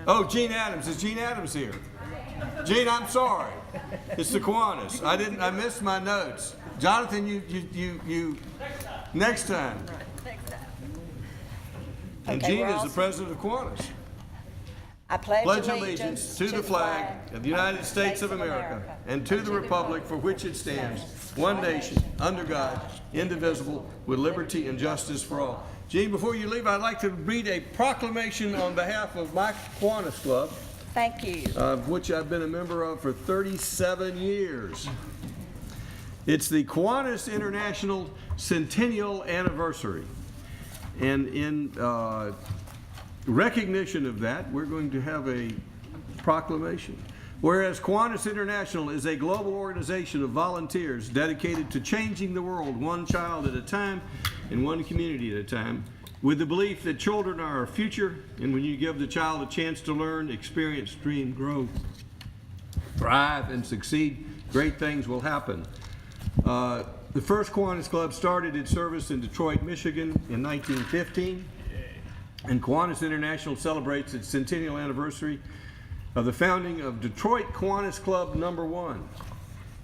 Oh, Gene Adams. Is Gene Adams here? Gene, I'm sorry. It's the Kiwanis. I missed my notes. Jonathan, you next time. And Okay, Gene is Ross. the president of Kiwanis. I Pledge allegiance to the flag of the United States of America and to the republic for which it stands, one nation, under God, indivisible, with liberty and justice for all. Gene, before you leave, I'd like to read a proclamation on behalf of my Kiwanis Club, Thank you. of which I've been a member of for 37 years. It's the Kiwanis International Centennial Anniversary. And in recognition of that, we're going to have a proclamation. Whereas Kiwanis International is a global organization of volunteers dedicated to changing the world one child at a time and one community at a time, with the belief that children are our future, and when you give the child a chance to learn, experience, dream, grow, thrive, and succeed, great things will happen. The first Kiwanis Club started its service in Detroit, Michigan in 1915, and Kiwanis International celebrates its centennial anniversary of the founding of Detroit Kiwanis Club #1.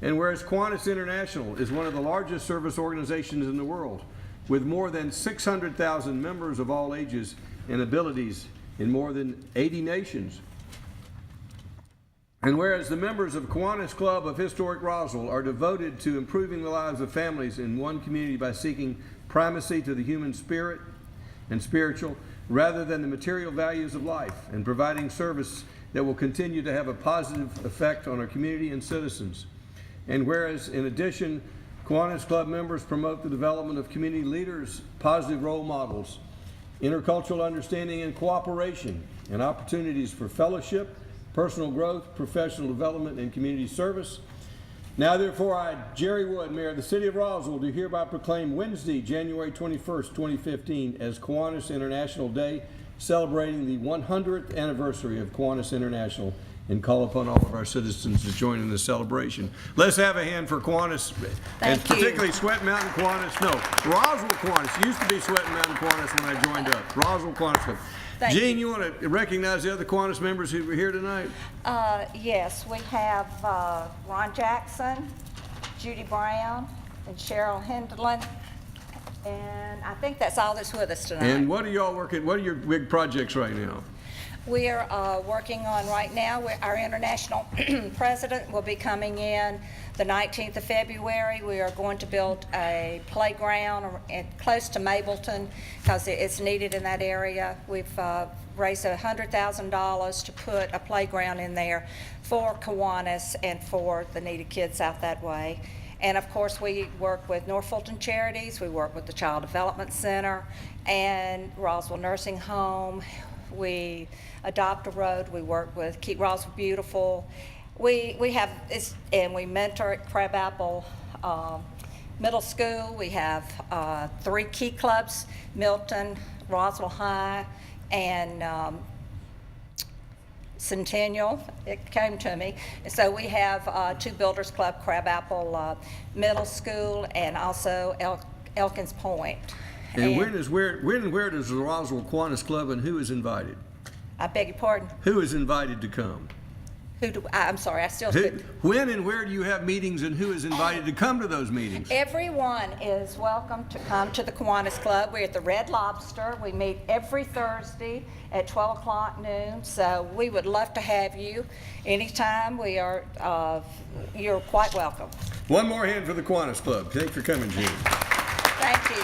And whereas Kiwanis International is one of the largest service organizations in the world, with more than 600,000 members of all ages and abilities in more than 80 nations. And whereas the members of Kiwanis Club of Historic Roswell are devoted to improving the lives of families in one community by seeking primacy to the human spirit and spiritual rather than the material values of life, and providing service that will continue to have a positive effect on our community and citizens. And whereas, in addition, Kiwanis Club members promote the development of community leaders, positive role models, intercultural understanding and cooperation, and opportunities for fellowship, personal growth, professional development, and community service. Now therefore I, Jerry Wood, Mayor of the City of Roswell, do hereby proclaim Wednesday, January 21st, 2015 as Kiwanis International Day, celebrating the 100th anniversary of Kiwanis International, and call upon all of our citizens to join in the celebration. Let's have a hand for Kiwanis, and particularly Sweat Mountain Kiwanis. No, Roswell Kiwanis. Used to be Sweat Mountain Kiwanis when I joined up. Roswell Kiwanis Club. Gene, you want to recognize the other Kiwanis members who were here tonight? Yes, we have Ron Jackson, Judy Brown, and Cheryl Henderland, and I think that's all that's with us tonight. And what are y'all working? What are your big projects right now? We are working on right now, our international president will be coming in the 19th of February. We are going to build a playground close to Mableton because it's needed in that area. We've raised $100,000 to put a playground in there for Kiwanis and for the needed kids out that way. And of course, we work with North Fulton Charities, we work with the Child Development Center and Roswell Nursing Home. We adopt a road. We work with Keep Roswell Beautiful. We have this, and we mentor at Crabapple Middle School. We have 3 key clubs: Milton, Roswell High, and Centennial. It came to me. And so we have 2 Builders Club: Crabapple Middle School, and also Elkins Point. And when and where does the Roswell Kiwanis Club, and who is invited? I beg your pardon? Who is invited to come? I'm sorry, I still When and where do you have meetings, and who is invited to come to those meetings? Everyone is welcome to come to the Kiwanis Club. We're at the Red Lobster. We meet every Thursday at 12 o'clock noon, so we would love to have you anytime. We are, you're quite welcome. One more hand for the Kiwanis Club. Thanks for coming, Gene. Thank you.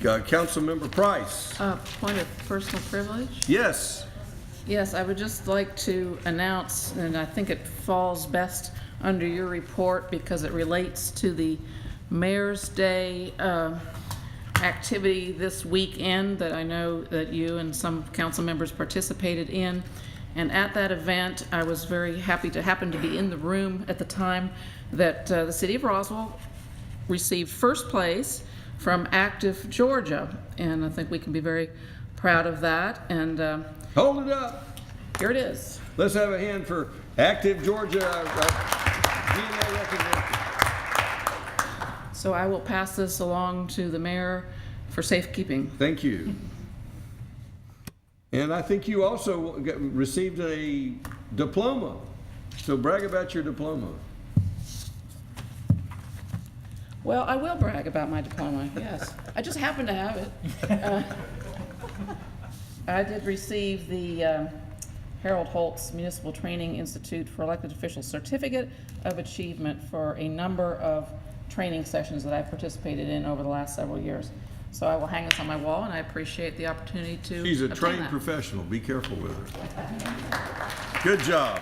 Councilmember Price. Point of personal privilege? Yes. Yes, I would just like to announce, and I think it falls best under your report because it relates to the Mayor's Day activity this weekend that I know that you and some council members participated in. And at that event, I was very happy to happen to be in the room at the time that the City of Roswell received first place from Active Georgia, and I think we can be very proud of that. And hold it up. Here it is. Let's have a hand for Active Georgia. So I will pass this along to the mayor for safekeeping. Thank you. And I think you also received a diploma. So brag about your diploma. Well, I will brag about my diploma, yes. I just happen to have it. I did receive the Harold Holtz Municipal Training Institute for Elected Officials Certificate of Achievement for a number of training sessions that I've participated in over the last several years. So I will hang this on my wall, and I appreciate the opportunity to She's a obtain trained that. professional. Be careful with her. Good job.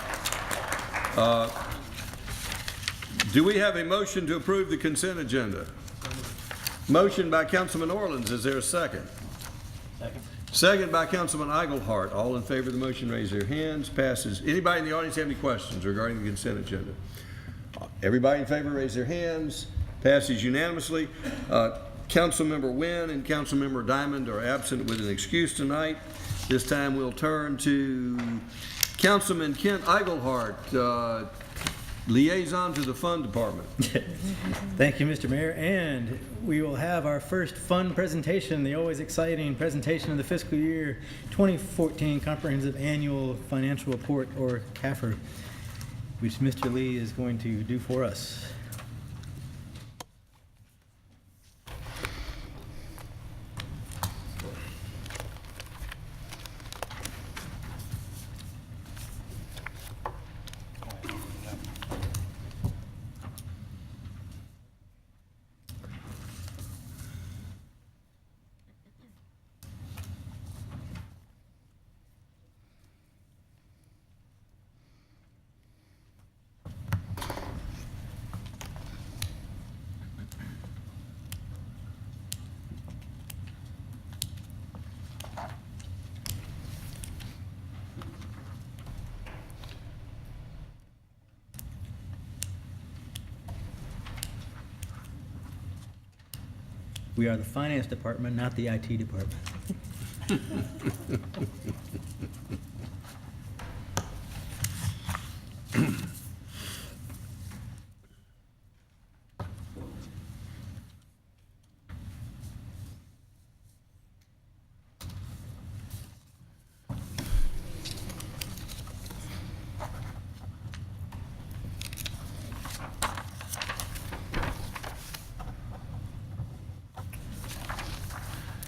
Do we have a motion to approve the consent agenda? Motion by Councilman Orleans. Is there a second? Second. Second by Councilman Eigelhart. All in favor of the motion, raise their hands. Passes. Anybody in the audience have any questions regarding the consent agenda? Everybody in favor, raise their hands. Passes unanimously. Councilmember Wynn and Councilmember Diamond are absent with an excuse tonight. This time we'll turn to Councilman Kent Eigelhart, liaison to the Fund Department. Thank you, Mr. Mayor, and we will have our first fund presentation, the always exciting presentation of the fiscal year 2014 Comprehensive Annual Financial Report, or CAFR, which Mr. Lee is going to do for us. We are the finance department, not the IT department.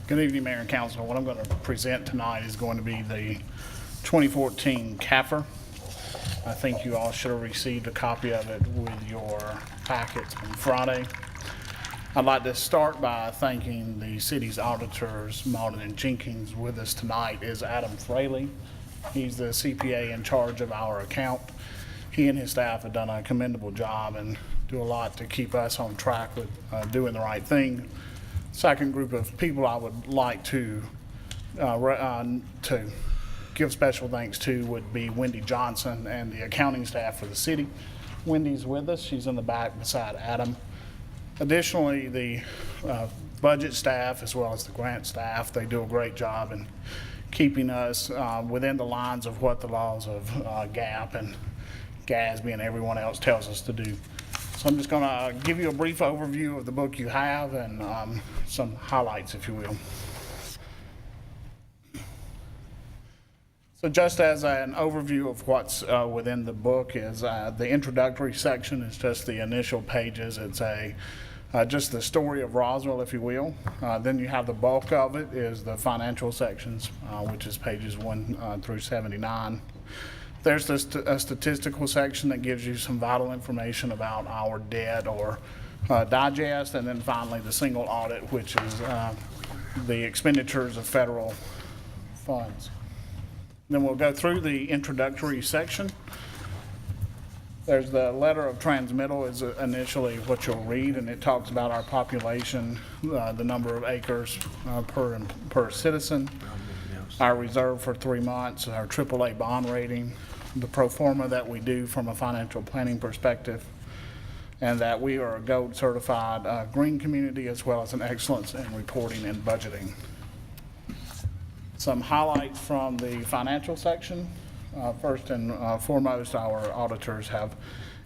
Good evening, Mayor and Council. What I'm going to present tonight is going to be the 2014 CAFR. I think you all should have received a copy of it with your packets on Friday. I'd like to start by thanking the city's auditors, Malden and Jenkins. With us tonight is Adam Fraley. He's the CPA in charge of our account. He and his staff have done a commendable job and do a lot to keep us on track with doing the right thing. Second group of people I would like to give special thanks to would be Wendy Johnson and the accounting staff for the city. Wendy's with us. She's in the back beside Adam. Additionally, the budget staff as well as the grant staff, they do a great job in keeping us within the lines of what the laws of GAAP and GASB and everyone else tells us to do. So I'm just going to give you a brief overview of the book you have and some highlights, if you will. So just as an overview of what's within the book is the introductory section is just the initial pages. It's just the story of Roswell, if you will. Then you have the bulk of it is the financial sections, which is pages 1 through 79. There's a statistical section that gives you some vital information about our debt or digest, and then finally the single audit, which is the expenditures of federal funds. Then we'll go through the introductory section. There's the letter of transmittal is initially what you'll read, and it talks about our population, the number of acres per citizen, our reserve for 3 months, our AAA bond rating, the pro forma that we do from a financial planning perspective, and that we are a gold certified green community as well as an excellence in reporting and budgeting. Some highlights from the financial section. First and foremost, our auditors have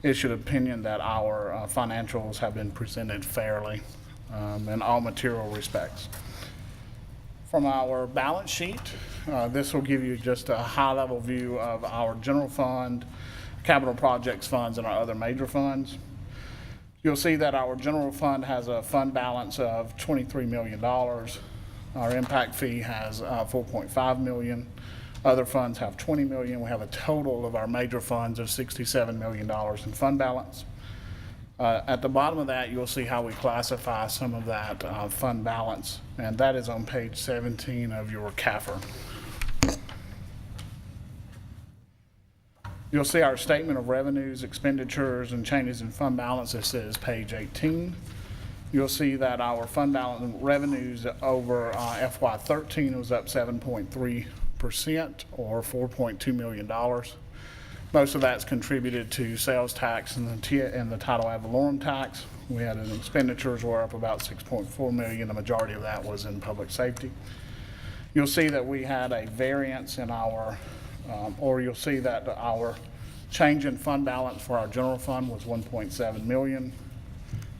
issued opinion that our financials have been presented fairly in all material respects. From our balance sheet, this will give you just a high-level view of our general fund, capital projects funds, and our other major funds. You'll see that our general fund has a fund balance of $23 million. Our impact fee has $4.5 million. Other funds have $20 million. We have a total of our major funds of $67 million in fund balance. At the bottom of that, you'll see how we classify some of that fund balance, and that is on page 17 of your CAFR. You'll see our statement of revenues, expenditures, and changes in fund balance. This is page 18. You'll see that our fund balance revenues over FY13 was up 7.3% or $4.2 million. Most of that's contributed to sales tax and the title ad valorem tax. We had an expenditures were up about $6.4 million. The majority of that was in public safety. You'll see that we had a variance in our, you'll see that our change in fund balance for our general fund was $1.7 million.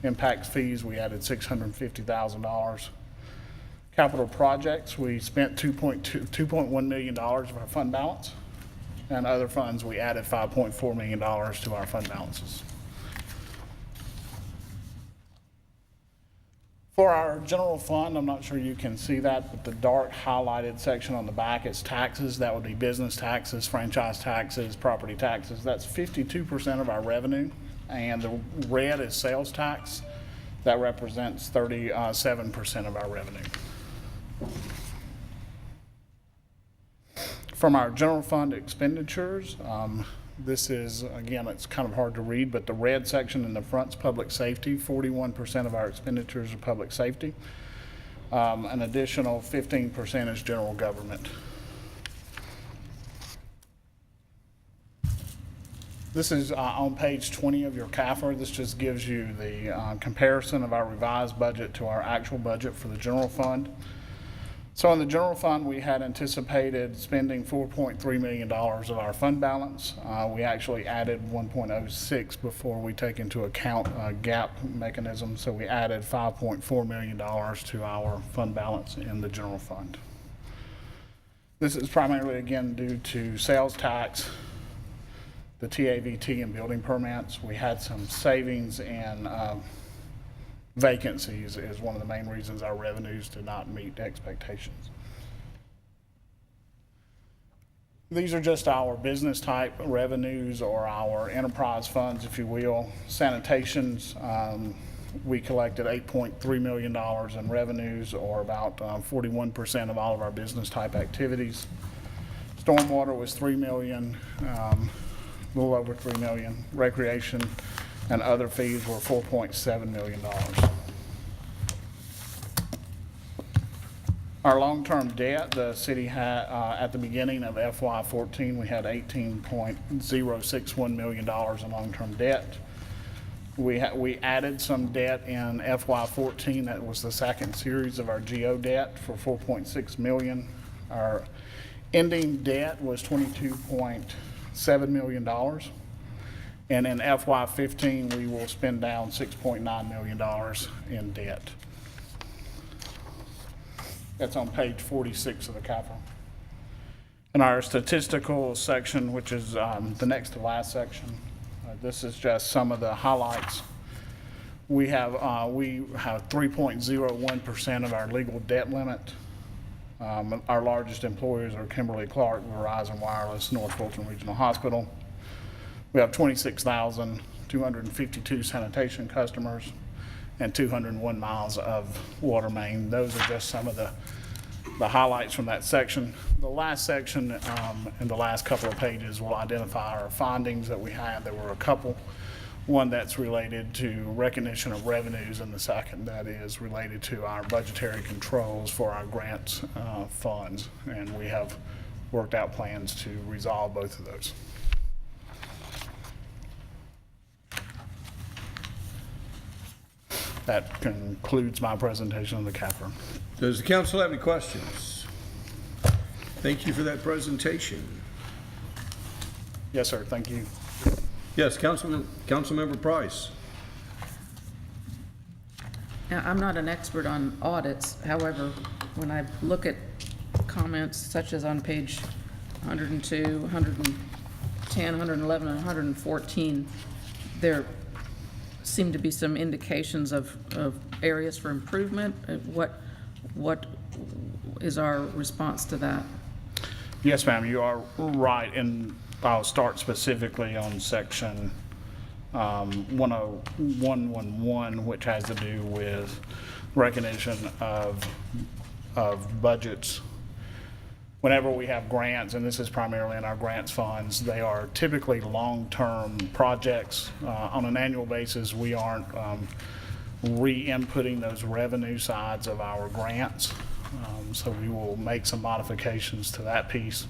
Impact fees, we added $650,000. Capital projects, we spent $2.1 million of our fund balance. And other funds, we added $5.4 million to our fund balances. For our general fund, I'm not sure you can see that, but the dark highlighted section on the back is taxes. That would be business taxes, franchise taxes, property taxes. That's 52% of our revenue. And the red is sales tax. That represents 37% of our revenue. From our general fund expenditures, this is, again, it's kind of hard to read, but the red section in the front's public safety. 41% of our expenditures are public safety. An additional 15% is general government. This is on page 20 of your CAFR. This just gives you the comparison of our revised budget to our actual budget for the general fund. So in the general fund, we had anticipated spending $4.3 million of our fund balance. We actually added 1.06 before we take into account a gap mechanism. So we added $5.4 million to our fund balance in the general fund. This is primarily, again, due to sales tax, the TAVT, and building permits. We had some savings in vacancies is one of the main reasons our revenues did not meet expectations. These are just our business type revenues, or our enterprise funds, if you will. Sanitations, we collected $8.3 million in revenues, or about 41% of all of our business type activities. Stormwater was $3 million, a little over $3 million. Recreation and other fees were $4.7 million. Our long-term debt, the city had, at the beginning of FY14, we had $18.061 million in long-term debt. We added some debt in FY14. That was the second series of our GO debt for $4.6 million. Our ending debt was $22.7 million. And in FY15, we will spend down $6.9 million in debt. That's on page 46 of the CAFR. In our statistical section, which is the next to last section, this is just some of the highlights. We have 3.01% of our legal debt limit. Our largest employers are Kimberly-Clark, Verizon Wireless, North Fulton Regional Hospital. We have 26,252 sanitation customers and 201 miles of water main. Those are just some of the highlights from that section. The last section in the last couple of pages will identify our findings that we had. There were a couple. One that's related to recognition of revenues, and the second that is related to our budgetary controls for our grants funds. And we have worked out plans to resolve both of those. That concludes my presentation on the CAFR. Does the council have any questions? Thank you for that presentation. Yes, sir. Thank you. Yes, Councilmember Price. Now, I'm not an expert on audits. However, when I look at comments such as on page 102, 110, 111, and 114, there seem to be some indications of areas for improvement. What is our response to that? Yes, ma'am, you are right, and I'll start specifically on section 10111, which has to do with recognition of budgets. Whenever we have grants, and this is primarily in our grants funds, they are typically long-term projects. On an annual basis, we aren't re-inputting those revenue sides of our grants. So we will make some modifications to that piece.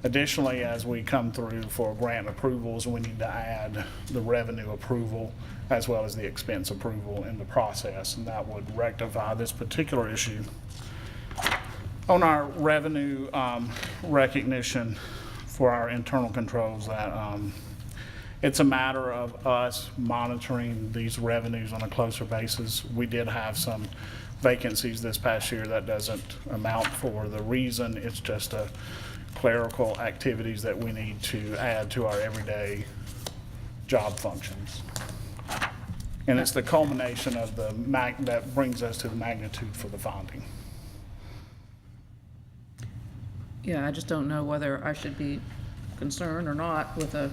Additionally, as we come through for grant approvals, we need to add the revenue approval as well as the expense approval in the process, and that would rectify this particular issue. On our revenue recognition for our internal controls, that it's a matter of us monitoring these revenues on a closer basis. We did have some vacancies this past year. That doesn't amount for the reason. It's just a clerical activities that we need to add to our everyday job functions. And it's the culmination of that brings us to the magnitude for the finding. Yeah, I just don't know whether I should be concerned or not with a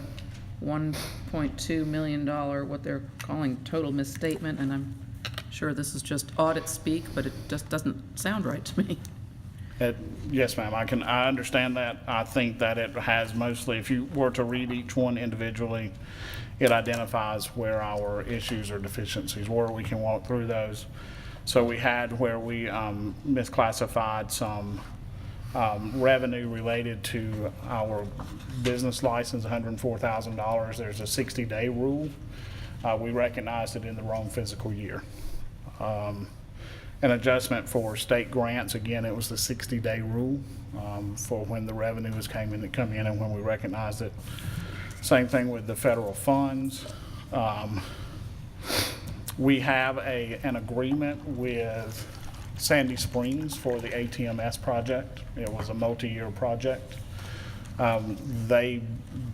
$1.2 million, what they're calling total misstatement, and I'm sure this is just audit speak, but it just doesn't sound right to me. Yes, ma'am, I understand that. I think that it has mostly, if you were to read each one individually, it identifies where our issues or deficiencies were. We can walk through those. So we had where we misclassified some revenue related to our business license, $104,000. There's a 60-day rule. We recognized it in the wrong fiscal year. An adjustment for state grants, again, it was the 60-day rule for when the revenues come in and when we recognized it. Same thing with the federal funds. We have an agreement with Sandy Springs for the ATMS project. It was a multi-year project. They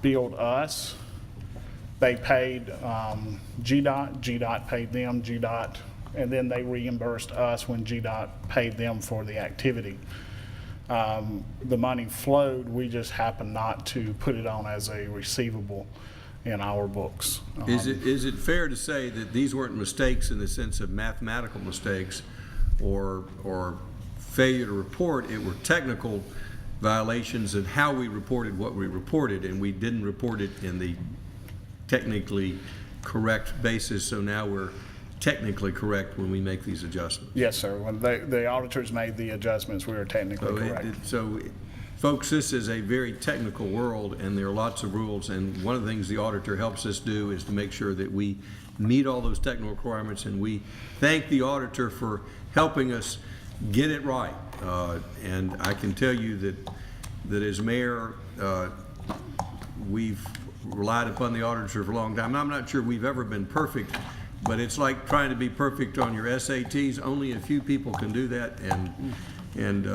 billed us. They paid GDOT. GDOT paid them. GDOT, and then they reimbursed us when GDOT paid them for the activity. The money flowed. We just happened not to put it on as a receivable in our books. Is it fair to say that these weren't mistakes in the sense of mathematical mistakes or failure to report? It were technical violations in how we reported what we reported, and we didn't report it in the technically correct basis, so now we're technically correct when we make these adjustments. Yes, sir. When the auditors made the adjustments, we were technically correct. So, folks, this is a very technical world, and there are lots of rules, and one of the things the auditor helps us do is to make sure that we meet all those technical requirements, and we thank the auditor for helping us get it right. And I can tell you that as mayor, we've relied upon the auditor for a long time. I'm not sure we've ever been perfect, but it's like trying to be perfect on your SATs. Only a few people can do that, and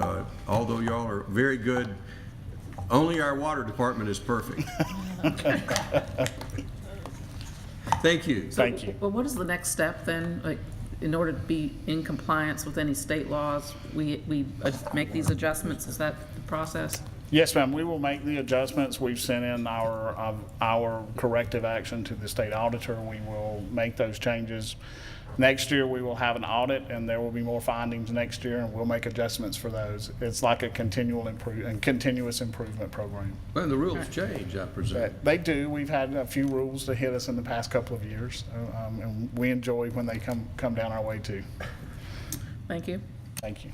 although y'all are very good, only our water department is perfect. Thank you. Thank you. Well, what is the next step then? Like, in order to be in compliance with any state laws, we make these adjustments? Is that the process? Yes, ma'am. We will make the adjustments. We've sent in our corrective action to the state auditor. We will make those changes. Next year, we will have an audit, and there will be more findings next year, and we'll make adjustments for those. It's like a continuous improvement program. Well, the rules change, I presume. They do. We've had a few rules to hit us in the past couple of years, and we enjoy when they come down our way too. Thank you. Thank you.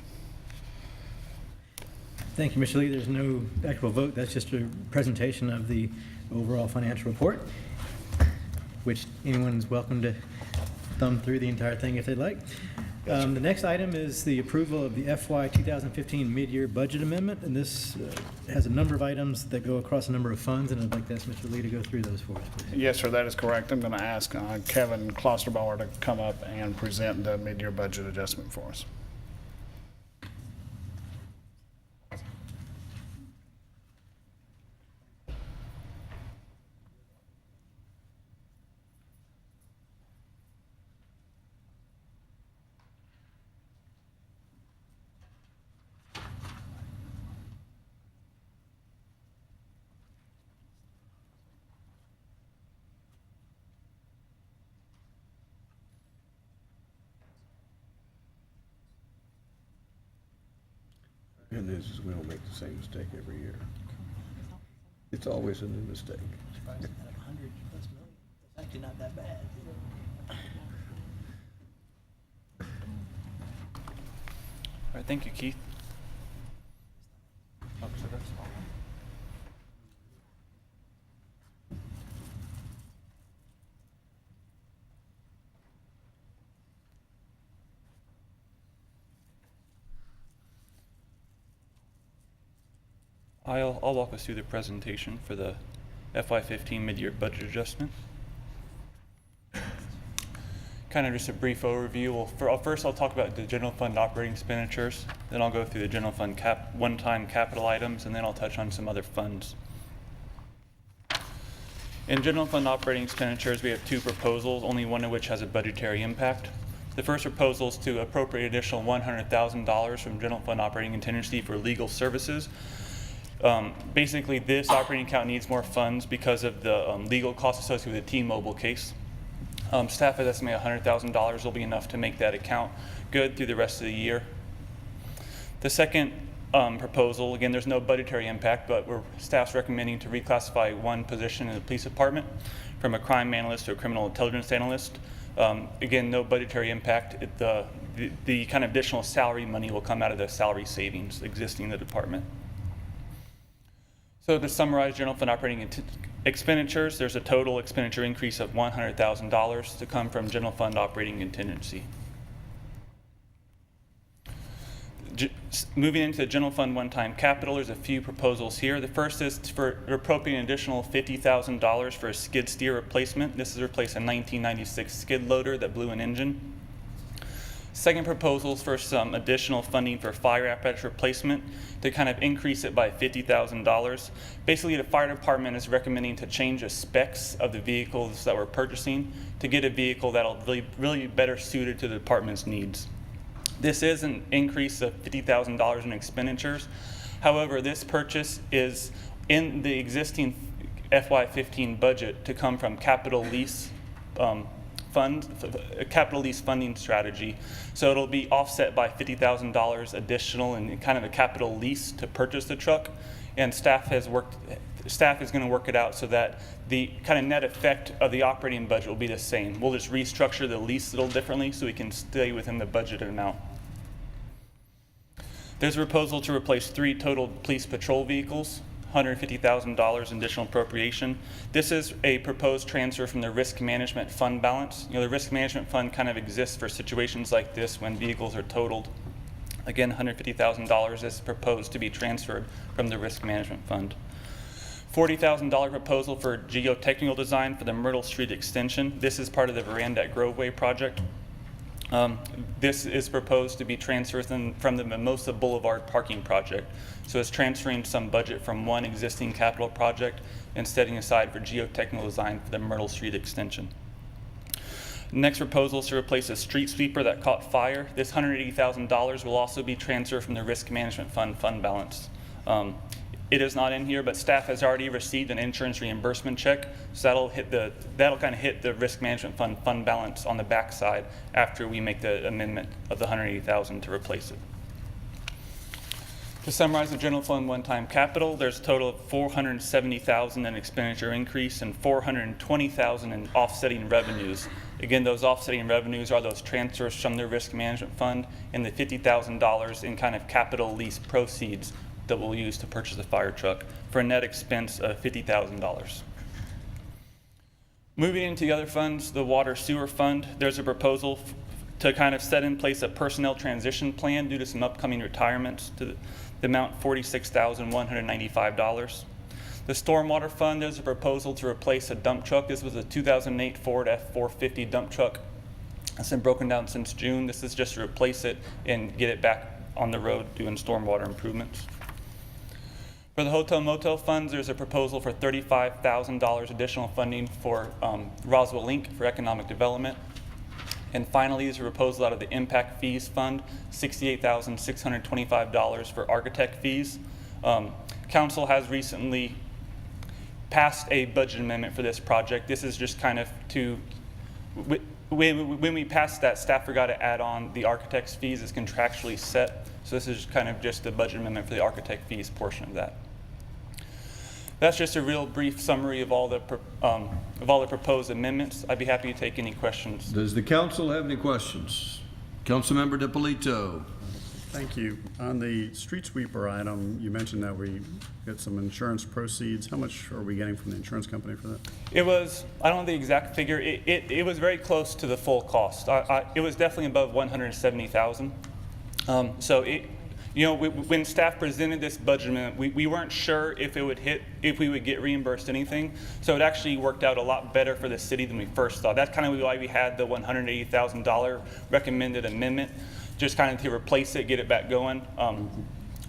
Thank you, Mr. Lee. There's no actual vote. That's just a presentation of the overall financial report, which anyone's welcome to thumb through the entire thing if they'd like. The next item is the approval of the FY 2015 mid-year budget amendment, and this has a number of items that go across a number of funds, and I'd like to ask Mr. Lee to go through those for us, please. Yes, sir, that is correct. I'm going to ask Kevin Klosterbauer to come up and present the mid-year budget adjustment for us. Good news is we don't make the same mistake every year. It's always a new mistake. Surprised at 100 plus million. It's actually not that bad. All right, thank you, Keith. Oh, so that's all. I'll walk us through the presentation for the FY15 mid-year budget adjustment. Kind of just a brief overview. First I'll talk about the general fund operating expenditures, then I'll go through the general fund one-time capital items, and then I'll touch on some other funds. In general fund operating expenditures, we have two proposals, only one of which has a budgetary impact. The first proposal is to appropriate additional $100,000 from general fund operating contingency for legal services. Basically, this operating account needs more funds because of the legal costs associated with the T-Mobile case. Staff has estimated $100,000 will be enough to make that account good through the rest of the year. The second proposal, again, there's no budgetary impact, but staff's recommending to reclassify one position in the police department from a crime analyst to a criminal intelligence analyst. Again, no budgetary impact. The kind of additional salary money will come out of the salary savings existing in the department. So to summarize general fund operating expenditures, there's a total expenditure increase of $100,000 to come from general fund operating contingency. Moving into the general fund one-time capital, there's a few proposals here. The first is for appropriating an additional $50,000 for a skid steer replacement. This is to replace a 1996 skid loader that blew an engine. Second proposal is for some additional funding for fire apparatus replacement to kind of increase it by $50,000. Basically, the fire department is recommending to change the specs of the vehicles that we're purchasing to get a vehicle that'll really better suited to the department's needs. This is an increase of $50,000 in expenditures. However, this purchase is in the existing FY15 budget to come from capital lease a capital lease funding strategy. So it'll be offset by $50,000 additional in kind of a capital lease to purchase the truck. And staff is going to work it out so that the kind of net effect of the operating budget will be the same. We'll just restructure the lease a little differently so we can stay within the budgeted amount. There's a proposal to replace 3 total police patrol vehicles. $150,000 additional appropriation. This is a proposed transfer from the risk management fund balance. The risk management fund kind of exists for situations like this when vehicles are totaled. Again, $150,000 is proposed to be transferred from the risk management fund. $40,000 proposal for geotechnical design for the Myrtle Street extension. This is part of the Veranda at Groveway project. This is proposed to be transferred from the Mimosa Boulevard parking project. So it's transferring some budget from one existing capital project and setting aside for geotechnical design for the Myrtle Street extension. Next proposal is to replace a street sweeper that caught fire. This $180,000 will also be transferred from the risk management fund balance. It is not in here, but staff has already received an insurance reimbursement check, so that'll kind of hit the risk management fund balance on the backside after we make the amendment of the $180,000 to replace it. To summarize the general fund one-time capital, there's a total of $470,000 in expenditure increase and $420,000 in offsetting revenues. Again, those offsetting revenues are those transfers from the risk management fund and the $50,000 in kind of capital lease proceeds that we'll use to purchase a fire truck for a net expense of $50,000. Moving into the other funds, the water sewer fund, there's a proposal to kind of set in place a personnel transition plan due to some upcoming retirements to the amount $46,195. The stormwater fund, there's a proposal to replace a dump truck. This was a 2008 Ford F450 dump truck. It's been broken down since June. This is just to replace it and get it back on the road doing stormwater improvements. For the hotel motel funds, there's a proposal for $35,000 additional funding for Roswell Inc. for economic development. And finally, there's a proposal out of the impact fees fund, $68,625 for architect fees. Council has recently passed a budget amendment for this project. This is just kind of when we passed that, staff forgot to add on the architect's fees is contractually set. So this is kind of just a budget amendment for the architect fees portion of that. That's just a real brief summary of all the proposed amendments. I'd be happy to take any questions. Does the council have any questions? Councilmember DiPolito. Thank you. On the street sweeper item, you mentioned that we get some insurance proceeds. How much are we getting from the insurance company for that? It was, I don't know the exact figure, it was very close to the full cost. It was definitely above $170,000. So when staff presented this budget amendment, we weren't sure if it would hit, if we would get reimbursed anything. So it actually worked out a lot better for the city than we first thought. That's kind of why we had the $180,000 recommended amendment, just kind of to replace it, get it back going.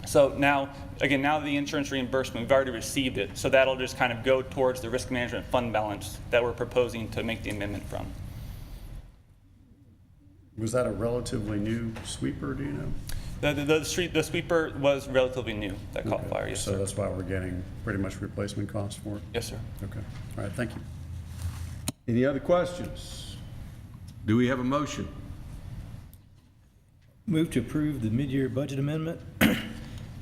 So now, again, now the insurance reimbursement, we've already received it. So that'll just kind of go towards the risk management fund balance that we're proposing to make the amendment from. Was that a relatively new sweeper, do you know? The sweeper was relatively new, that caught Okay. fire, yes, So sir. that's why we're getting pretty much replacement costs for it? Yes, sir. Okay. All right, thank you. Any other questions? Do we have a motion? Move to approve the mid-year budget amendment.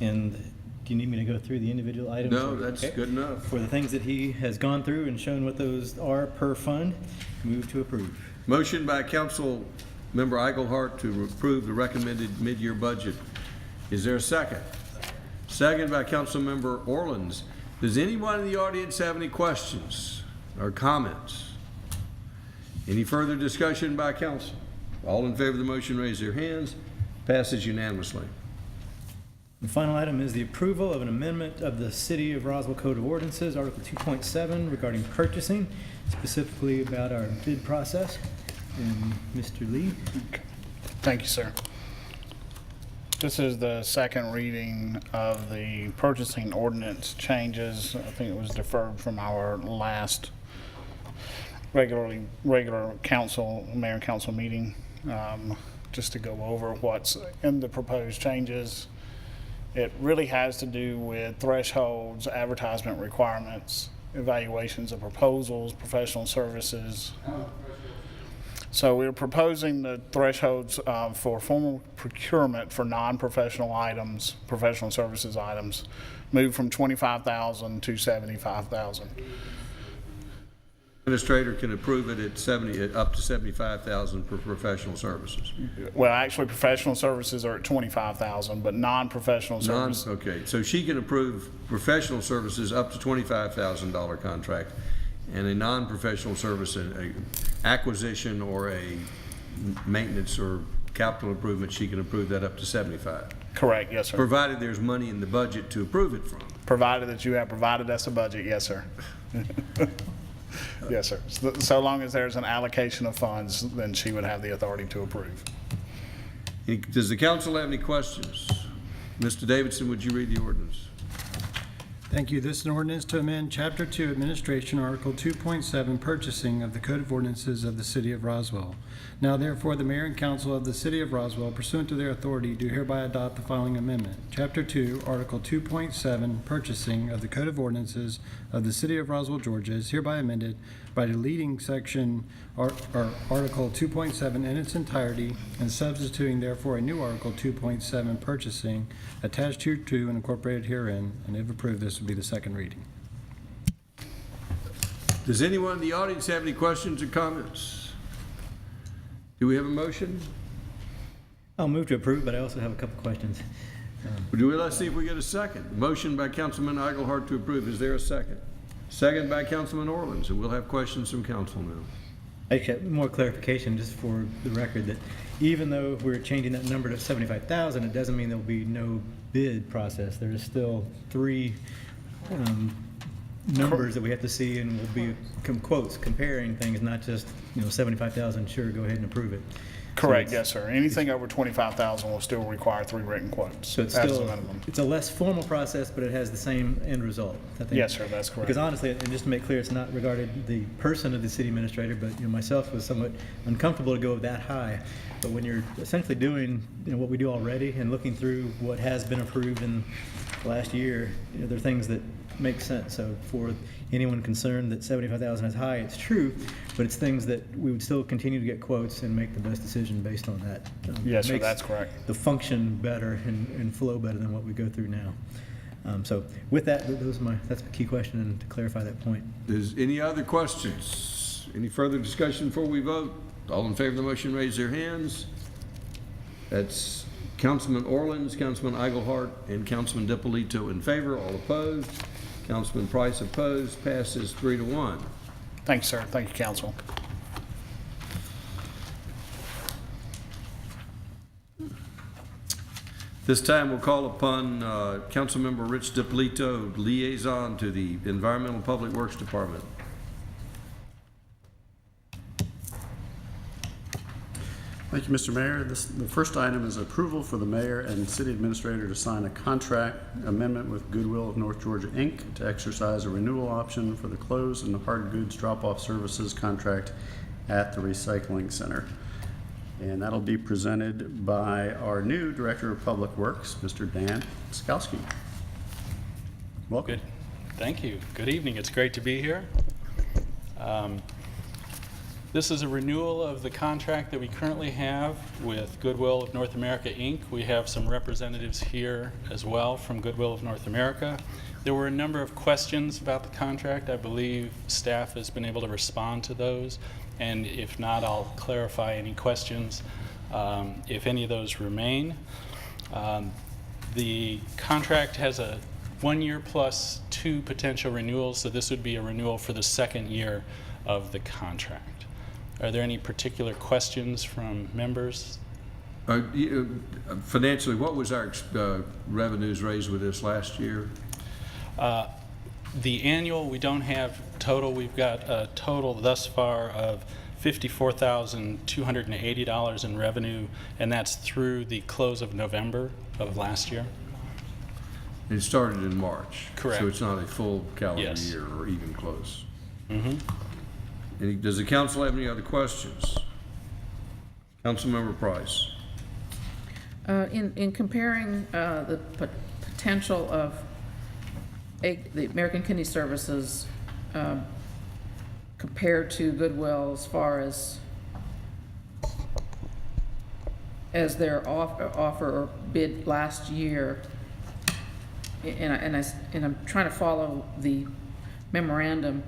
And do you need me to go through the individual items? No, that's Okay. good enough. For the things that he has gone through and shown what those are per fund, move to approve. Motion by Councilmember Eichelhart to approve the recommended mid-year budget. Is there a second? Second by Councilmember Orleans. Does anyone in the audience have any questions or comments? Any further discussion by council? All in favor of the motion, raise their hands. Passes unanimously. The final item is the approval of an amendment of the City of Roswell Code of Ordinances, Article 2.7, regarding purchasing, specifically about our bid process. And Mr. Lee? Thank you, sir. This is the second reading of the purchasing ordinance changes. I think it was deferred from our last regular mayor and council meeting, just to go over what's in the proposed changes. It really has to do with thresholds, advertisement requirements, evaluations of proposals, professional services. So we're proposing the thresholds for formal procurement for non-professional items, professional services items, move from $25,000 to $75,000. Administrator can approve it at up to $75,000 for professional services. Well, actually, professional services are at $25,000, but non-professional services. Okay, so she can approve professional services up to $25,000 contract, and a non-professional service, a acquisition or a maintenance or capital improvement, she can approve that up to $75,000. Correct, yes, sir. Provided there's money in the budget to approve it from. Provided that you have provided us a budget, yes, sir. Yes, sir. So long as there's an allocation of funds, then she would have the authority to approve. Does the council have any questions? Mr. Davidson, would you read the ordinance? Thank you. This is an ordinance to amend Chapter 2 Administration, Article 2.7, Purchasing of the Code of Ordinances of the City of Roswell. Now therefore, the Mayor and Council of the City of Roswell, pursuant to their authority, do hereby adopt the following amendment. Chapter 2, Article 2.7, Purchasing of the Code of Ordinances of the City of Roswell, Georgia, is hereby amended by deleting section Article 2.7 in its entirety and substituting therefore a new Article 2.7, Purchasing, attached hereto and incorporated herein, and if approved, this would be the second reading. Does anyone in the audience have any questions or comments? Do we have a motion? I'll move to approve, but I also have a couple questions. Let's see if we get a second. Motion by Councilman Eichelhart to approve. Is there a second? Second by Councilman Orleans, and we'll have questions from council now. Actually, more clarification, just for the record, that even though we're changing that number to 75,000, it doesn't mean there'll be no bid process. There's still three numbers that we have to see, and we'll be quotes comparing things, not just 75,000. Sure, go ahead and approve it. Correct, it's- yes, sir. Anything over 25,000 will still require 3 written quotes So it's as a still, minimum. it's a less formal process, but it has the same end result. I think. Yes, sir, that's correct. Because honestly, and just to make clear, it's not regarded the person of the city administrator, but myself was somewhat uncomfortable to go that high. But when you're essentially doing what we do already and looking through what has been approved in the last year, there are things that make sense. So for anyone concerned that 75,000 is high, it's true, but it's things that we would still continue to get quotes and make the best decision based on that. Yes, sir, Makes that's correct. the function better and flow better than what we go through now. So with that, that's the key question, and to clarify that point. Is any other questions? Any further discussion before we vote? All in favor of the motion, raise their hands. That's Councilman Orleans, Councilman Eaglehart, and Councilman Dippolito in favor. All opposed. Councilman Price opposed. Passes 3-1. Thank you, sir. Thank you, council. This time we'll call upon Councilmember Rich Dippolito, liaison to the Environmental Public Works Department. Thank you, Mr. Mayor. The first item is approval for the mayor and city administrator to sign a contract amendment with Goodwill of North Georgia, Inc. to exercise a renewal option for the closed and hard goods drop-off services contract at the recycling center. And that'll be presented by our new Director of Public Works, Mr. Dan Skowski. Welcome. Good. Thank you. Good evening. It's great to be here. This is a renewal of the contract that we currently have with Goodwill of North America, Inc. We have some representatives here as well from Goodwill of North America. There were a number of questions about the contract. I believe staff has been able to respond to those. And if not, I'll clarify any questions if any of those remain. The contract has a 1 year plus 2 potential renewals, so this would be a renewal for the 2nd year of the contract. Are there any particular questions from members? Financially, what was our revenues raised with this last year? The annual, we don't have total. We've got a total thus far of $54,280 in revenue, and that's through the close of November of last year. It started in March. Correct. So it's not a full calendar Yes. year or even close. Mm-hmm. Does the council have any other questions? Councilmember Price. In comparing the potential of the American Kidney Services compared to Goodwill as far as their offer or bid last year, and I'm trying to follow the memorandum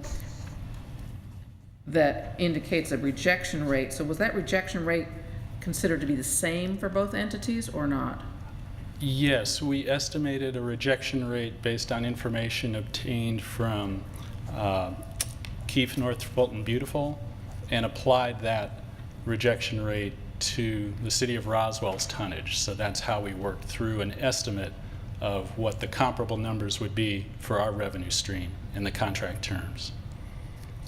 that indicates a rejection rate. So was that rejection rate considered to be the same for both entities or not? Yes, we estimated a rejection rate based on information obtained from Keefe, North Fulton Beautiful, and applied that rejection rate to the city of Roswell's tonnage. So that's how we worked through an estimate of what the comparable numbers would be for our revenue stream in the contract terms.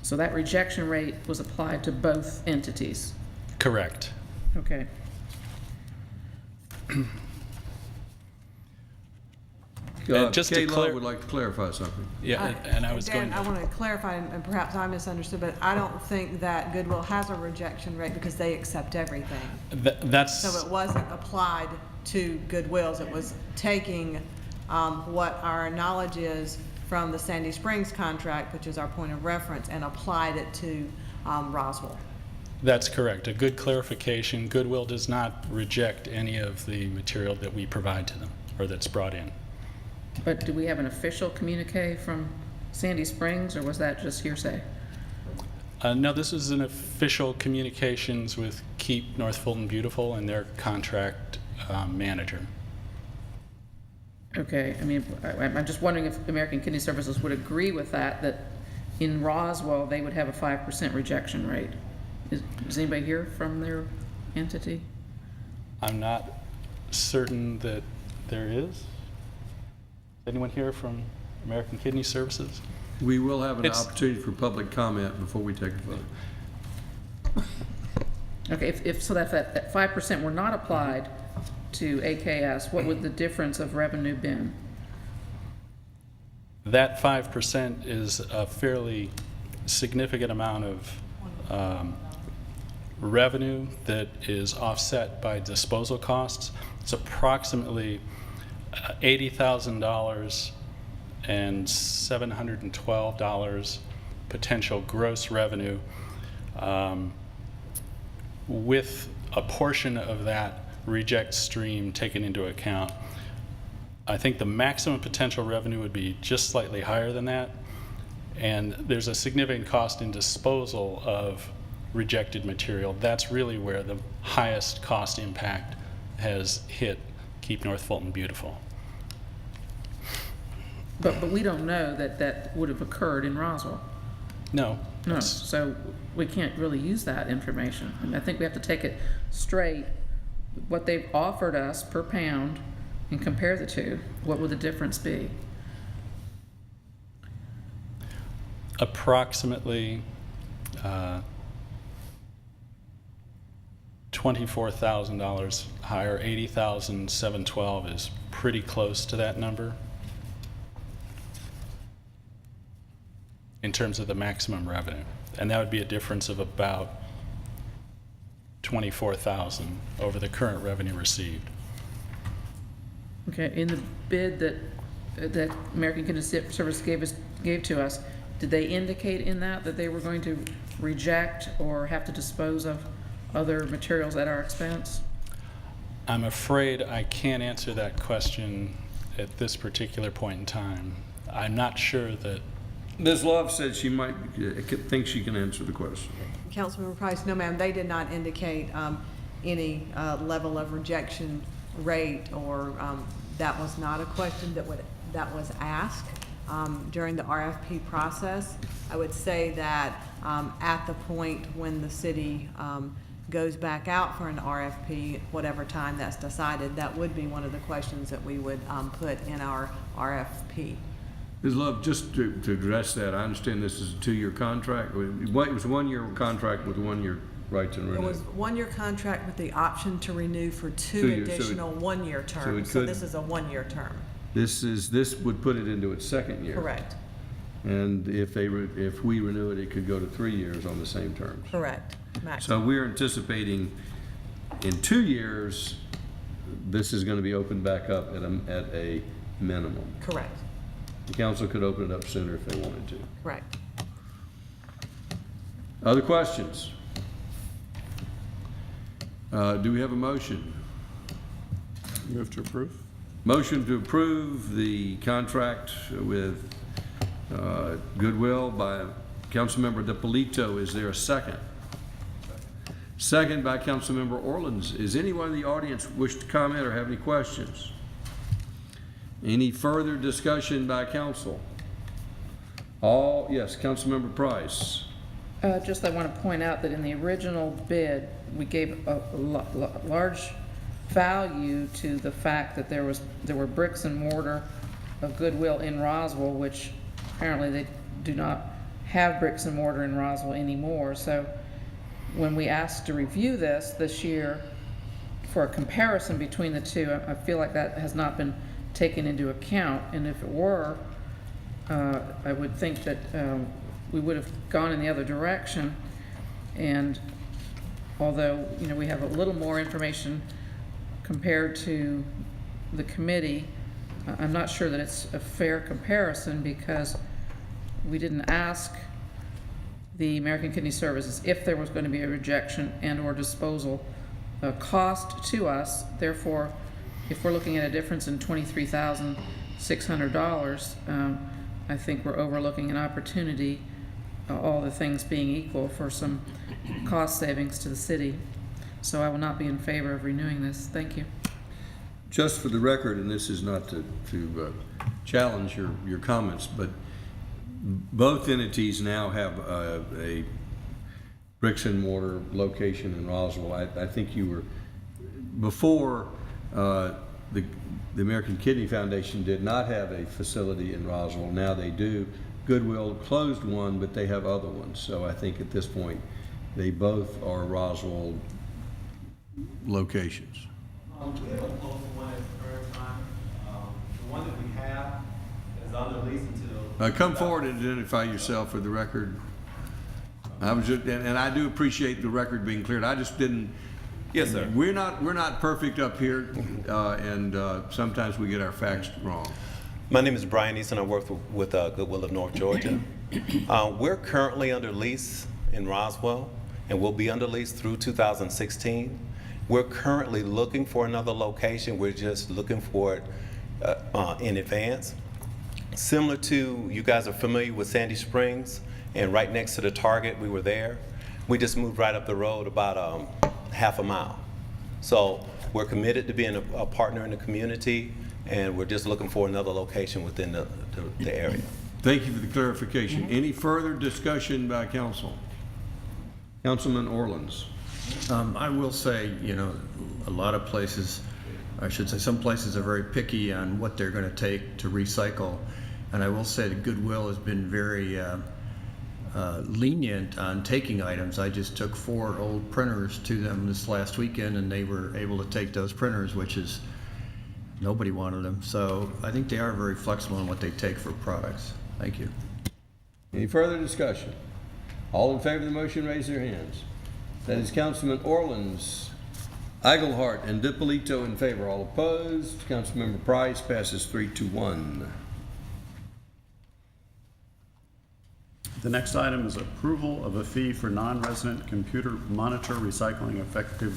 So that rejection rate was applied to both entities? Correct. Okay. Just to Kayla would like to clarify something. Yeah, and I was Dan, going I want to clarify, and perhaps I misunderstood, but I don't think that Goodwill has a rejection rate because they accept everything. that's So it wasn't applied to Goodwill's, it was taking what our knowledge is from the Sandy Springs contract, which is our point of reference, and applied it to Roswell. That's correct. A good clarification. Goodwill does not reject any of the material that we provide to them or that's brought in. But do we have an official communique from Sandy Springs, or was that just hearsay? No, this is an official communications with Keep North Fulton Beautiful and their contract manager. Okay, I mean, I'm just wondering if American Kidney Services would agree with that in Roswell, they would have a 5% rejection rate. Is anybody here from their entity? I'm not certain that there is. Anyone here from American Kidney Services? We will have an It's- opportunity for public comment before we take a vote. Okay, if so that 5% were not applied to AKS, what would the difference of revenue been? That 5% is a fairly significant amount of revenue that is offset by disposal costs. It's approximately $80,000 and $712 potential gross revenue, with a portion of that reject stream taken into account. I think the maximum potential revenue would be just slightly higher than that, and there's a significant cost in disposal of rejected material. That's really where the highest cost impact has hit Keep North Fulton Beautiful. But we don't know that that would have occurred in Roswell. No. No, so we can't really use that information. And I think we have to take it straight, what they've offered us per pound, and compare the two. What would the difference be? Approximately $24,000 higher. $80,712 is pretty close to that number in terms of the maximum revenue, and that would be a difference of about $24,000 over the current revenue received. Okay, in the bid that American Kidney Service gave to us, did they indicate in that they were going to reject or have to dispose of other materials at our expense? I'm afraid I can't answer that question at this particular point in time. I'm not sure that. Ms. Love said she might think she can answer the question. Councilmember Price, no ma'am, they did not indicate any level of rejection rate, or that was not a question that was asked during the RFP process. I would say that at the point when the city goes back out for an RFP, whatever time that's decided, that would be one of the questions that we would put in our RFP. Ms. Love, just to address that, I understand this is a 2-year contract. It was a 1-year contract with 1-year right to renew. It was 1-year contract with the option to renew for 2 years, additional 1-year terms. So this is a 1-year term. This would put it into its 2nd year. Correct. And if we renew it, it could go to 3 years on the same terms. Correct. So Maximum. we're anticipating in 2 years, this is going to be opened back up at a minimum. Correct. The council could open it up sooner if they wanted to. Correct. Other questions? Do we have a motion? Move to approve. Motion to approve the contract with Goodwill by Councilmember DiPolito. Is there a second? Second by Councilmember Orleans. Is anyone in the audience wish to comment or have any questions? Any further discussion by council? Yes, Councilmember Price. Just I want to point out that in the original bid, we gave a large value to the fact that there were bricks and mortar of Goodwill in Roswell, which apparently they do not have bricks and mortar in Roswell anymore. So when we asked to review this year for a comparison between the two, I feel like that has not been taken into account, and if it were, I would think that we would have gone in the other direction. And although we have a little more information compared to the committee, I'm not sure that it's a fair comparison, because we didn't ask the American Kidney Services if there was going to be a rejection and or disposal cost to us. Therefore, if we're looking at a difference in $23,600, I think we're overlooking an opportunity, all the things being equal, for some cost savings to the city. So I will not be in favor of renewing this. Thank you. Just for the record, and this is not to challenge your comments, but both entities now have a bricks and mortar location in Roswell. I think you were, before the American Kidney Foundation did not have a facility in Roswell. Now they do. Goodwill closed one, but they have other ones. So I think at this point, they both are Roswell locations? We have a closer one at the current time. The one that we have is under lease until. Come forward and identify yourself for the record. I was just, and I do appreciate the record being cleared. I just didn't. Yes, sir. We're not perfect up here, and sometimes we get our facts wrong. My name is Brian Easton. I work with Goodwill of North Georgia. We're currently under lease in Roswell, and we'll be under lease through 2016. We're currently looking for another location. We're just looking for it in advance. Similar to, you guys are familiar with Sandy Springs, and right next to the Target, we were there. We just moved right up the road about half a mile. So we're committed to being a partner in the community, and we're just looking for another location within the area. Thank you for the clarification. Any further discussion by council? Councilman Orleans. I will say, you know, a lot of places, I should say some places are very picky on what they're going to take to recycle. And I will say that Goodwill has been very lenient on taking items. I just took 4 old printers to them this last weekend, and they were able to take those printers, which is, nobody wanted them. So I think they are very flexible in what they take for products. Thank you. Any further discussion? All in favor of the motion, raise their hands. That is Councilman Orleans, Eigelhart, and DiPolito in favor. All opposed. Councilmember Price passes 3-1. The next item is approval of a fee for non-resident computer monitor recycling effective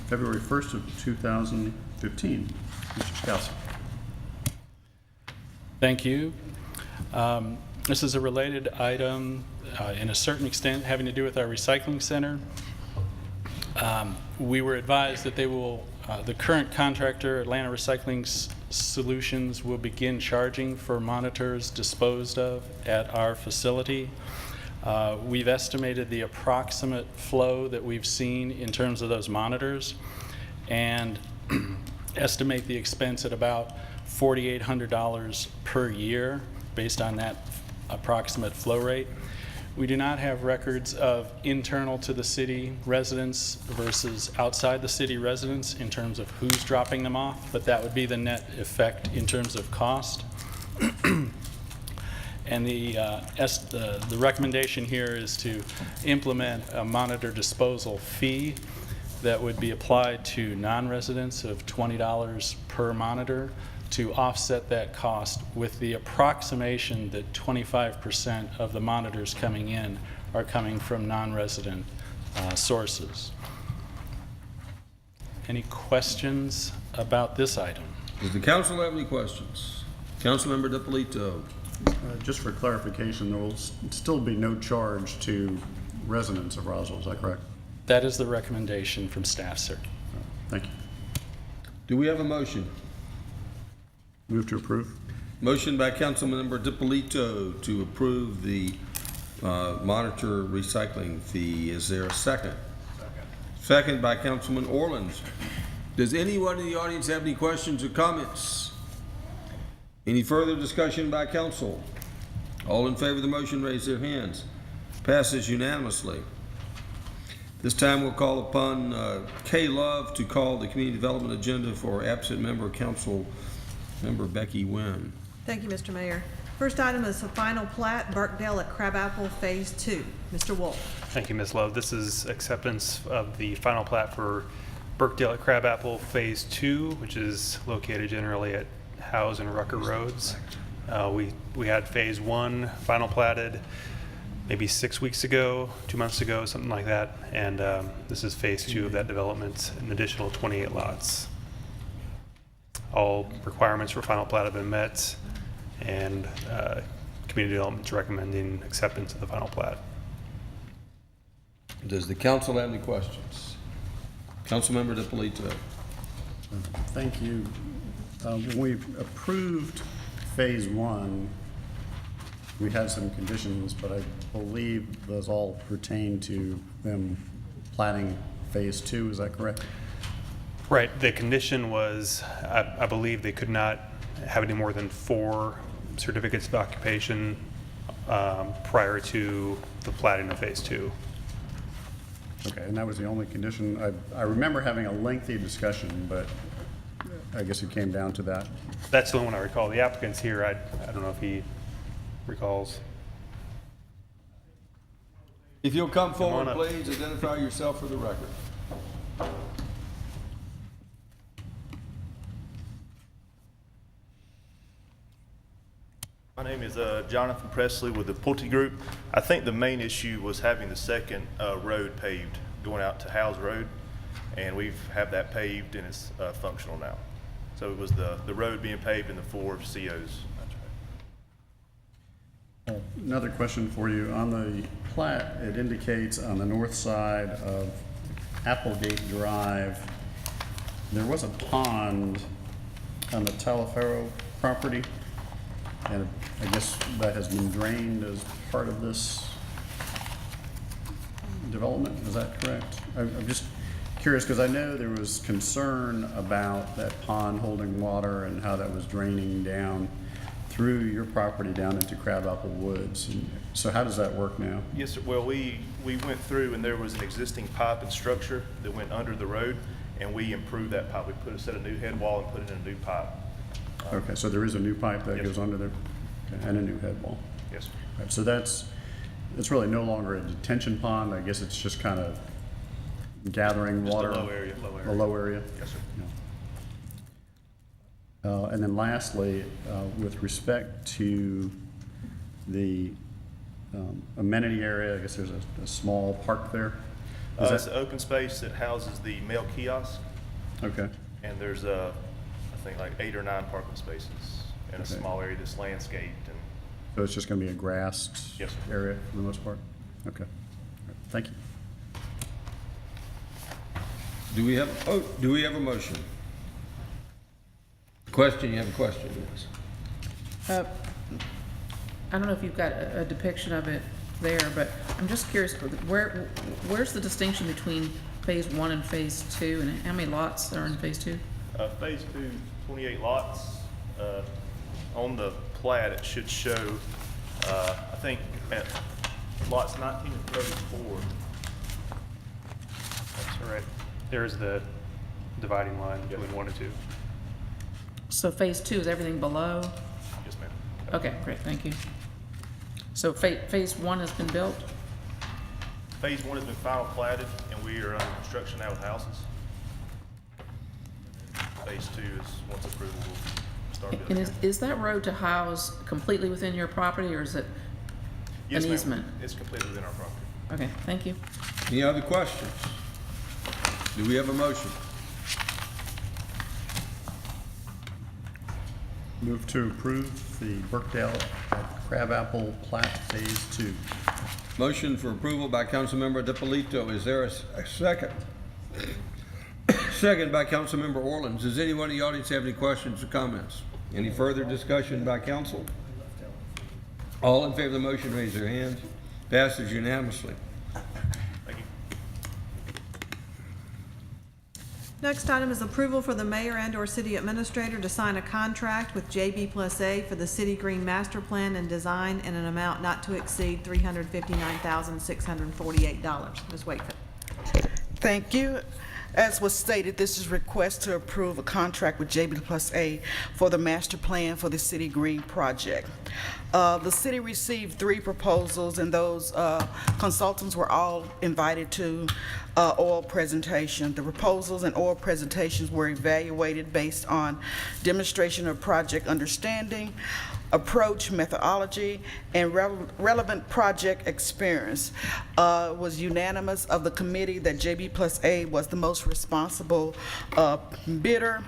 February 1st of 2015. Mr. Chakowski. Thank you. This is a related item in a certain extent having to do with our recycling center. We were advised that they will, the current contractor, Atlanta Recycling Solutions, will begin charging for monitors disposed of at our facility. We've estimated the approximate flow that we've seen in terms of those monitors and estimate the expense at about $4,800 per year based on that approximate flow rate. We do not have records of internal to the city residents versus outside the city residents in terms of who's dropping them off, but that would be the net effect in terms of cost. And the recommendation here is to implement a monitor disposal fee that would be applied to non-residents of $20 per monitor to offset that cost, with the approximation that 25% of the monitors coming in are coming from non-resident sources. Any questions about this item? Does the council have any questions? Councilmember DiPolito. Just for clarification, there will still be no charge to residents of Roswell, is that correct? That is the recommendation from staff, sir. Thank you. Do we have a motion? Move to approve. Motion by Councilmember DiPolito to approve the monitor recycling fee. Is there a second? Second by Councilman Orleans. Does anyone in the audience have any questions or comments? Any further discussion by council? All in favor of the motion, raise their hands. Passes unanimously. This time we'll call upon Kay Love to call the community development agenda for absent member council member Becky Wynn. Thank you, Mr. Mayor. First item is the final plat, Berkdale at Crabapple, Phase 2. Mr. Wolf. Thank you, Ms. Love. This is acceptance of the final plat for Berkdale at Crabapple Phase 2, which is located generally at Howes and Rucker Roads. We had Phase 1 final platted maybe 6 weeks ago, 2 months ago, something like that. And this is Phase 2 of that development, an additional 28 lots. All requirements for final plat have been met, and community development is recommending acceptance of the final plat. Does the council have any questions? Councilmember DiPolito. Thank you. When we approved Phase 1, we had some conditions, but I believe those all pertain to them platting Phase 2. Is that correct? Right. The condition was, I believe they could not have any more than 4 certificates of occupation prior to the platting of Phase 2. Okay, and that was the only condition. I remember having a lengthy discussion, but I guess it came down to that. That's the only one I recall. The applicant's here. I don't know if he recalls. If you'll come on forward, up. please identify yourself for the record. My name is Jonathan Presley with the Pulte Group. I think the main issue was having the second road paved going out to Howes Road, and we've have that paved and it's functional now. So it was the road being paved and the 4 COs. Another question for you. On the plat, it indicates on the north side of Applegate Drive, there was a pond on the Talaferro property, and I guess that has been drained as part of this development. Is that correct? I'm just curious because I know there was concern about that pond holding water and how that was draining down through your property down into Crabapple Woods. And so how does that work now? Yes, sir. Well, we went through and there was an existing pipe and structure that went under the road, and we improved that pipe. We put a set of new head wall and put in a new pipe. Okay, so there is a new pipe that Yes, goes sir. under there, okay, and a new head wall. Yes, sir. Right, so it's really no longer a detention pond. I guess it's just kind of gathering Just a water. low area. A low area? Yes, sir. And then lastly, with respect to the amenity area, I guess there's a small park there. It's an open space that houses the mail kiosk, Okay, and there's I think like 8 or 9 parking spaces in a Okay. small area that's landscaped. And so it's just going to be a grassed Yes, sir. area for the most part? Okay, all right, thank you. Do we have a motion? Question, you have a question, yes. I don't know if you've got a depiction of it there, but I'm just curious, where's the distinction between phase 1 and phase 2, and how many lots are in phase 2? Phase 2, 28 lots. On the plat, it should show, I think, at lots 19 and 34. That's all right. There's the dividing line between 1 and 2. So phase 2 is everything below? Yes, ma'am. Okay, great, thank you. So phase 1 has been built? Phase 1 has been final platted, and we are under construction now with houses. Phase 2 is, once approval, we'll start And building. is that road to House completely within your property, or is it Yes, an ma'am. easement? It's completely within our property. Okay, thank you. Any other questions? Do we have a motion? Move to approve the Berkdale at Crabapple Plat Phase 2. Motion for approval by Councilmember DiPolito. Is there a second? Second by Councilmember Orleans. Does anyone in the audience have any questions or comments? Any further discussion by council? All in favor of the motion, raise their hands. Passes unanimously. Thank you. Next item is approval for the mayor and/or city administrator to sign a contract with JB+A for the City Green Master Plan and Design in an amount not to exceed $359,648. Ms. Wakefield. Thank you. As was stated, this is request to approve a contract with JB+A for the master plan for the City Green project. The city received 3 proposals, and those consultants were all invited to oral presentation. The proposals and oral presentations were evaluated based on demonstration of project understanding, approach, methodology, and relevant project experience. Was unanimous of the committee that JB+A was the most responsible bidder.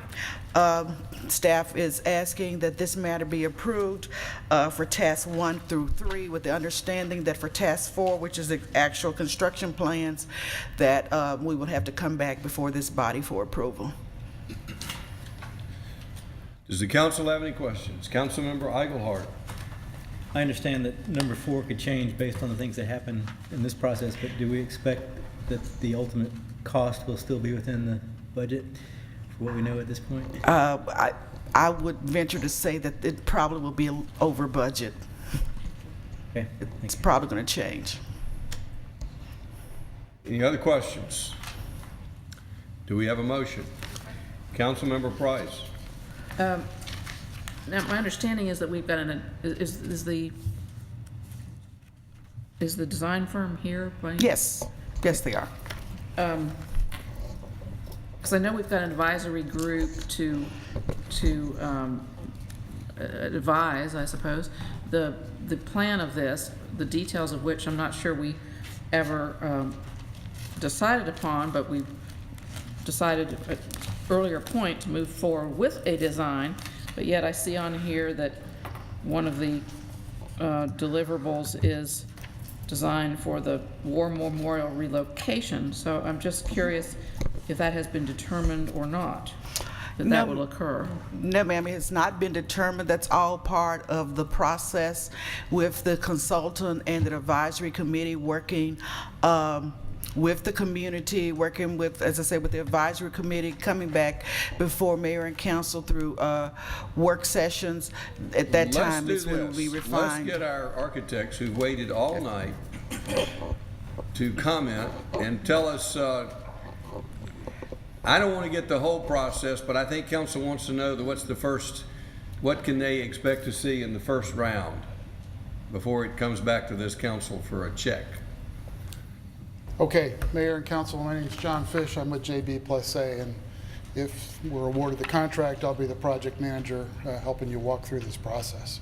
Staff is asking that this matter be approved for tasks 1 through 3, with the understanding that for task 4, which is the actual construction plans, that we would have to come back before this body for approval. Does the council have any questions? Councilmember Eichelhardt. I understand that number 4 could change based on the things that happen in this process, but do we expect that the ultimate cost will still be within the budget for what we know at this point? I would venture to say that it probably will be over budget. Okay, It's probably going to change. Any other questions? Do we have a motion? Councilmember Price. Now, my understanding is that we've got is the design firm here? Yes, yes, they are. Because I know we've got an advisory group to advise, I suppose, the plan of this, the details of which I'm not sure we ever decided upon, but we decided at earlier point to move forward with a design, but yet I see on here that one of the deliverables is designed for the War Memorial relocation. So I'm just curious if that has been determined or not, that will occur. No, ma'am, it's not been determined. That's all part of the process with the consultant and the advisory committee working with the community, working with, as I said, with the advisory committee, coming back before mayor and council through work sessions. At that time is when we refine. Let's get our architects who waited all night to comment and tell us, I don't want to get the whole process, but I think council wants to know what can they expect to see in the first round before it comes back to this council for a check. Okay, Mayor and Council, my name is John Fish. I'm with JB+A, and if we're awarded the contract, I'll be the project manager helping you walk through this process.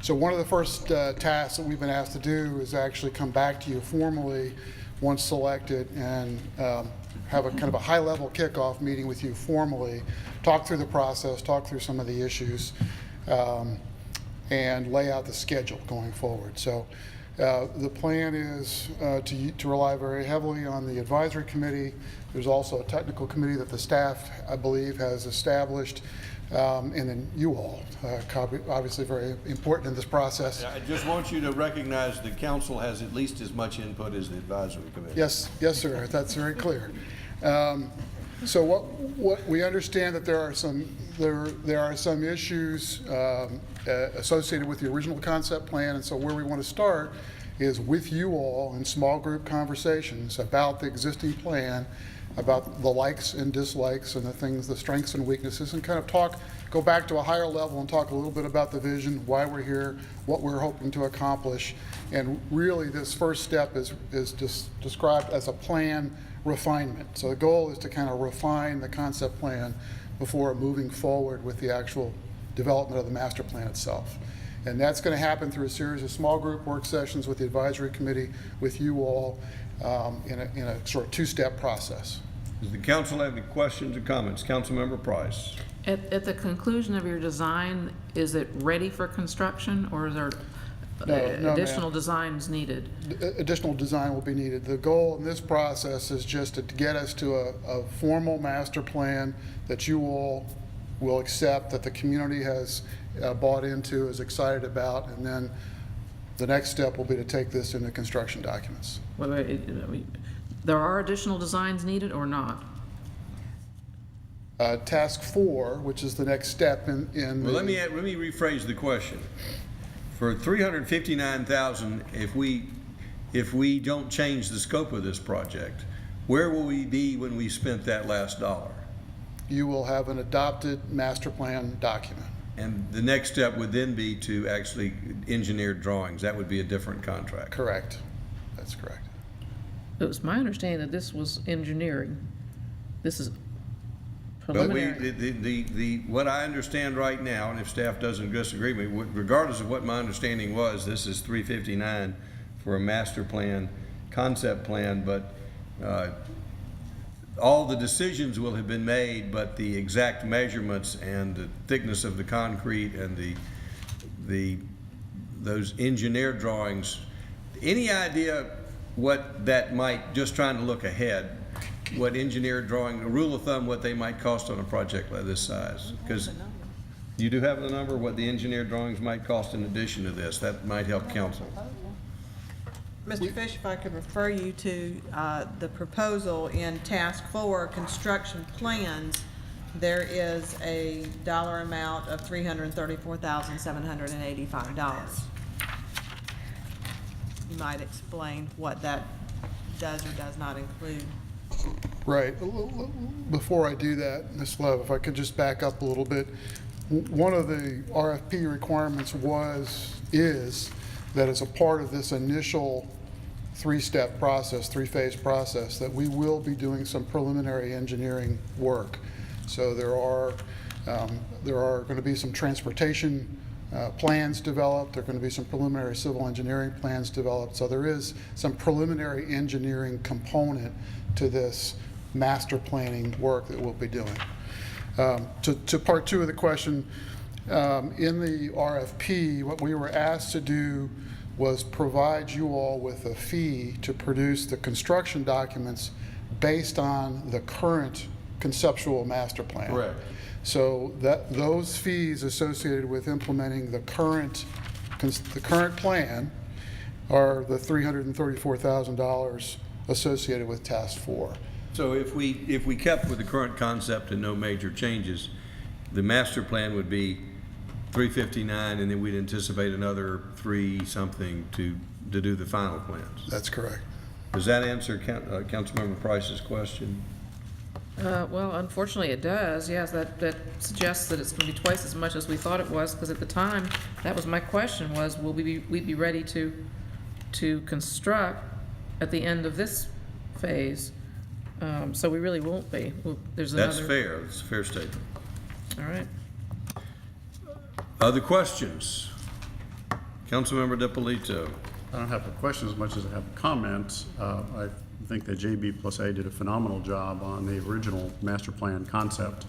So one of the first tasks that we've been asked to do is actually come back to you formally once selected and have a kind of a high-level kickoff meeting with you formally, talk through the process, talk through some of the issues, and lay out the schedule going forward. So the plan is to rely very heavily on the advisory committee. There's also a technical committee that the staff, I believe, has established, and then you all, obviously very important in this process. I just want you to recognize the council has at least as much input as the advisory committee. Yes, sir. That's very clear. So what we understand that there are some issues associated with the original concept plan, and so where we want to start is with you all in small group conversations about the existing plan, about the likes and dislikes and the strengths and weaknesses, and kind of go back to a higher level and talk a little bit about the vision, why we're here, what we're hoping to accomplish. And really this first step is just described as a plan refinement. So the goal is to kind of refine the concept plan before moving forward with the actual development of the master plan itself. And that's going to happen through a series of small group work sessions with the advisory committee, with you all, in a sort of two-step process. Does the council have any questions or comments? Councilmember Price. At the conclusion of your design, is it ready for construction, or is there additional designs needed? Additional design will be needed. The goal in this process is just to get us to a formal master plan that you all will accept, that the community has bought into, is excited about, and then the next step will be to take this into construction documents. There are additional designs needed or not? Task 4, which is the next step in well, let me rephrase the question. For $359,000, if we don't change the scope of this project, where will we be when we spent that last dollar? You will have an adopted master plan document. And the next step would then be to actually engineer drawings. That would be a different contract. Correct. That's correct. It was my understanding that this was engineering. This is preliminary. But what I understand right now, and if staff doesn't disagree with me, regardless of what my understanding was, this is $359 for a master plan, concept plan, but all the decisions will have been made, but the exact measurements and the thickness of the concrete and those engineer drawings. Any idea what that might, just trying to look ahead, what engineer drawing, a rule of thumb, what they might cost on a project like this size? Because you do have the number, what the engineer drawings might cost in addition to this. That might help council. Mr. Fish, if I could refer you to the proposal in Task 4, Construction Plans, there is a dollar amount of $334,785. You might explain what that does or does not include. Right. Before I do that, Ms. Love, if I could just back up a little bit. One of the RFP requirements is that as a part of this initial three-step process, three-phase process, that we will be doing some preliminary engineering work. So there are going to be some transportation plans developed. There are going to be some preliminary civil engineering plans developed. So there is some preliminary engineering component to this master planning work that we'll be doing. To part two of the question, in the RFP, what we were asked to do was provide you all with a fee to produce the construction documents based on the current conceptual master plan. Correct. So those fees associated with implementing the current plan are the $334,000 associated with Task 4. So if we kept with the current concept and no major changes, the master plan would be 359, and then we'd anticipate another 3-something to do the final plans. That's correct. Does that answer Councilmember Price's question? Well, unfortunately it does, yes, that suggests that it's gonna be twice as much as we thought it was, because at the time, that was my question, was will we'd be ready to construct at the end of this phase? So we really won't be. There's another. That's fair, that's a fair statement. All right. Other questions? Councilmember DiPolito. I don't have a question as much as I have a comment. I think that JB+A did a phenomenal job on the original master plan concept,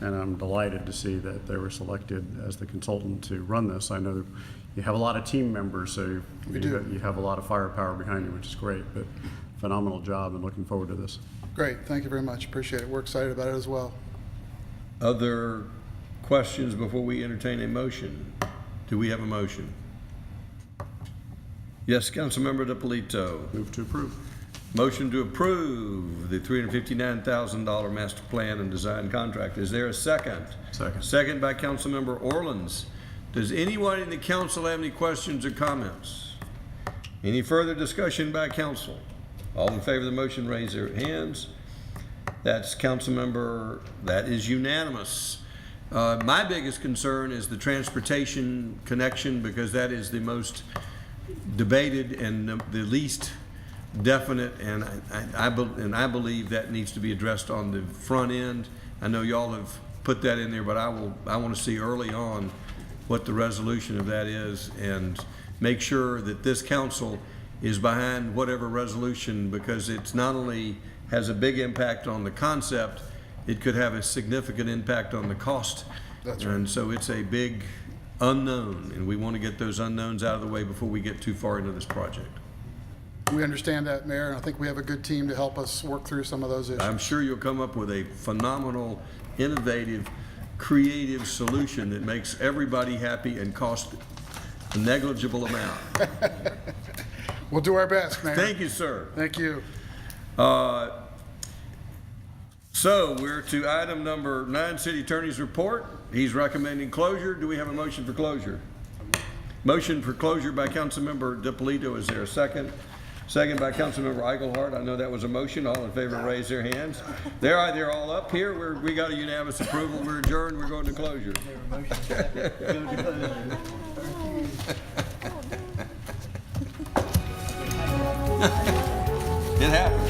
and I'm delighted to see that they were selected as the consultant to run this. I know you have a lot of team members, so you have a lot of firepower behind you, which is great, but phenomenal job and looking forward to this. Great, thank you very much, appreciate it. We're excited about it as well. Other questions before we entertain a motion? Do we have a motion? Yes, Councilmember DiPolito. Move to approve. Motion to approve the $359,000 master plan and design contract. Is there a second? Second. Second by Councilmember Orleans. Does anyone in the council have any questions or comments? Any further discussion by council? All in favor of the motion, raise their hands. That's Councilmember, that is unanimous. My biggest concern is the transportation connection, because that is the most debated and the least definite, and I believe that needs to be addressed on the front end. I know y'all have put that in there, but I want to see early on what the resolution of that is, and make sure that this council is behind whatever resolution, because it's not only has a big impact on the concept, it could have a significant impact on the cost. That's right. And so it's a big unknown, and we want to get those unknowns out of the way before we get too far into this project. We understand that, Mayor, and I think we have a good team to help us work through some of those issues. I'm sure you'll come up with a phenomenal, innovative, creative solution that makes everybody happy and costs a negligible amount. We'll do our best, Mayor. Thank you, sir. Thank you. So we're to item number 9, City Attorney's Report. He's recommending closure. Do we have a motion for closure? Motion for closure by Councilmember DiPolito. Is there a second? Second by Councilmember Eichelhart. I know that was a motion. All in favor, raise their hands. They're all up here. We got a unanimous approval. We're adjourned. We're going to closure. It happened.